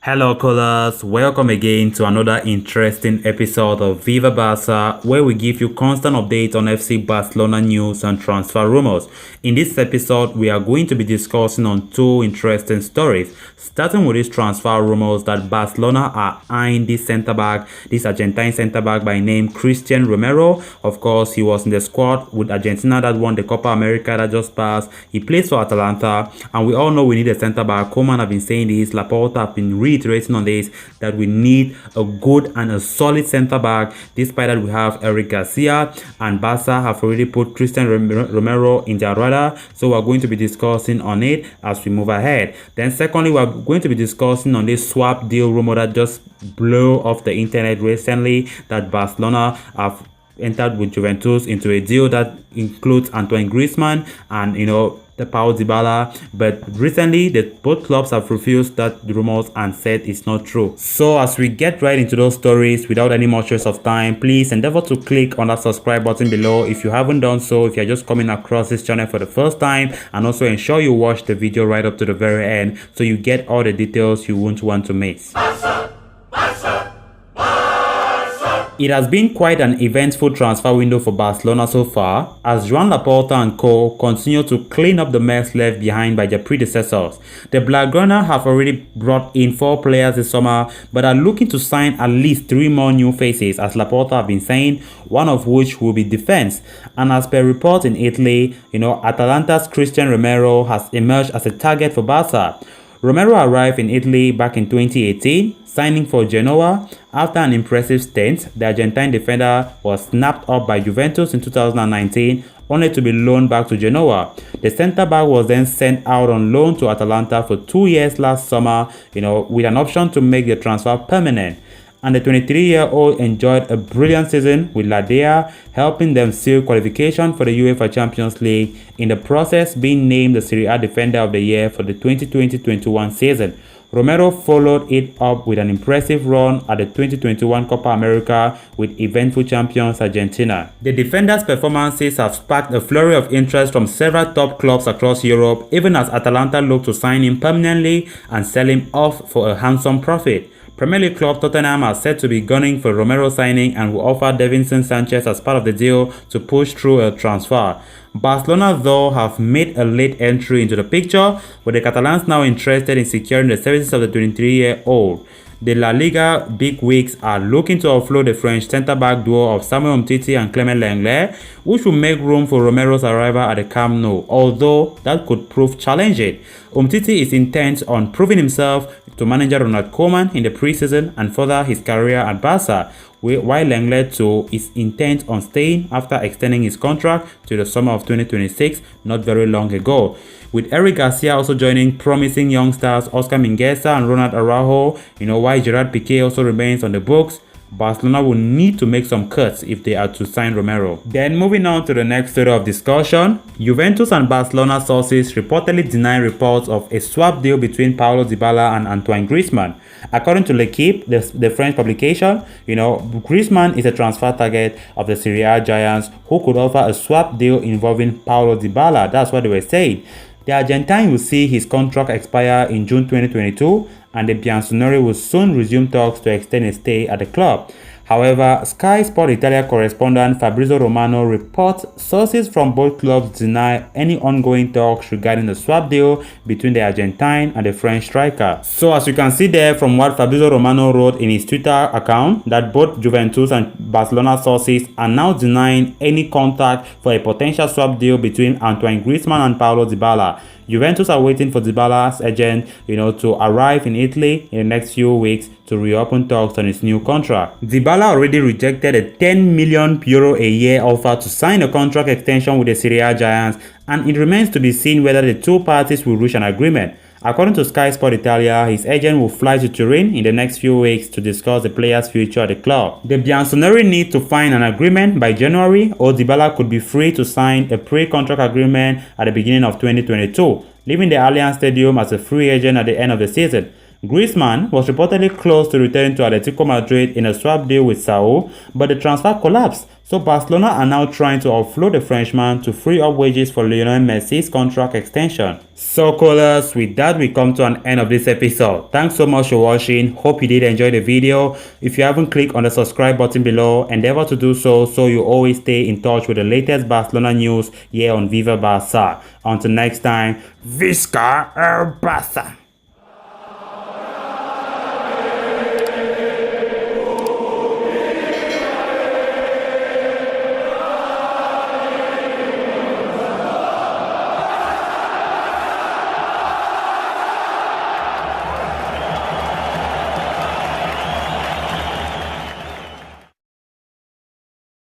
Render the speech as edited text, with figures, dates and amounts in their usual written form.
Hello callers, welcome again to another interesting episode of Viva Barca, where we give you constant updates on FC Barcelona news and transfer rumors. In this episode, we are going to be discussing on two interesting stories, starting with these transfer rumors that Barcelona are eyeing this Argentine centre-back by name Cristian Romero. Of course, he was in the squad with Argentina that won the Copa America that just passed. He plays for Atalanta, and we all know we need a centre-back. Koeman have been saying this, Laporta have been reiterating on this, that we need a good and a solid centre back. Despite that, we have Eric Garcia, and Barca have already put Cristian Romero in their radar, so we're going to be discussing on it as we move ahead. Then secondly, we're going to be discussing on this swap deal rumor that just blew off the internet recently, that Barcelona have entered with Juventus into a deal that includes Antoine Griezmann and the Paulo Dybala, but recently both clubs have refused that rumors and said it's not true. So as we get right into those stories without any more waste of time, please endeavor to click on that subscribe button below if you haven't done so, if you're just coming across this channel for the first time, and also ensure you watch the video right up to the very end so you get all the details you won't want to miss. It has been quite an eventful transfer window for Barcelona so far, as Joan Laporta and co continue to clean up the mess left behind by their predecessors. The Blaugrana have already brought in 4 players this summer, but are looking to sign at least 3 more new faces, as Laporta have been saying, one of which will be defense. And as per reports in Italy, Atalanta's Cristian Romero has emerged as a target for Barca. Romero arrived in Italy back in 2018, signing for Genoa. After an impressive stint, the Argentine defender was snapped up by Juventus in 2019, only to be loaned back to Genoa. The centre-back was then sent out on loan to Atalanta for 2 years last summer, with an option to make the transfer permanent. And the 23-year-old enjoyed a brilliant season with La Dea, helping them seal qualification for the UEFA Champions League, in the process being named the Serie A Defender of the Year for the 2020-21 season. Romero followed it up with an impressive run at the 2021 Copa America with eventful champions Argentina. The defender's performances have sparked a flurry of interest from several top clubs across Europe, even as Atalanta look to sign him permanently and sell him off for a handsome profit. Premier League club Tottenham are said to be gunning for Romero signing and will offer Davinson Sanchez as part of the deal to push through a transfer. Barcelona, though, have made a late entry into the picture, with the Catalans now interested in securing the services of the 23-year-old. The La Liga bigwigs are looking to offload the French centre-back duo of Samuel Umtiti and Clement Lenglet, which will make room for Romero's arrival at the Camp Nou, although that could prove challenging. Umtiti is intent on proving himself to manager Ronald Koeman in the preseason and further his career at Barca, while Lenglet too is intent on staying after extending his contract to the summer of 2026 not very long ago. With Eric Garcia also joining promising youngsters Oscar Mingueza and Ronald Araujo, while Gerard Piqué also remains on the books, Barcelona will need to make some cuts if they are to sign Romero. Then moving on to the next story of discussion, Juventus and Barcelona sources reportedly deny reports of a swap deal between Paulo Dybala and Antoine Griezmann. According to L'Equipe, the French publication, Griezmann is a transfer target of the Serie A giants who could offer a swap deal involving Paulo Dybala. That's what they were saying. The Argentine will see his contract expire in June 2022, and the Bianconeri will soon resume talks to extend his stay at the club. However, Sky Sport Italia correspondent Fabrizio Romano reports sources from both clubs deny any ongoing talks regarding the swap deal between the Argentine and the French striker. So as you can see there from what Fabrizio Romano wrote in his Twitter account, that both Juventus and Barcelona sources are now denying any contact for a potential swap deal between Antoine Griezmann and Paulo Dybala. Juventus are waiting for Dybala's agent, to arrive in Italy in the next few weeks to reopen talks on his new contract. Dybala already rejected a €10 million a year offer to sign a contract extension with the Serie A giants, and it remains to be seen whether the two parties will reach an agreement. According to Sky Sport Italia, his agent will fly to Turin in the next few weeks to discuss the player's future at the club. The Bianconeri need to find an agreement by January, or Dybala could be free to sign a pre-contract agreement at the beginning of 2022, leaving the Allianz Stadium as a free agent at the end of the season. Griezmann was reportedly close to returning to Atletico Madrid in a swap deal with Sao, but the transfer collapsed, so Barcelona are now trying to offload the Frenchman to free up wages for Lionel Messi's contract extension. So callers, with that we come to an end of this episode. Thanks so much for watching. Hope you did enjoy the video. If you haven't clicked on the subscribe button below, endeavor to do so you always stay in touch with the latest Barcelona news here on Viva Barca. Until next time, Visca el Barça!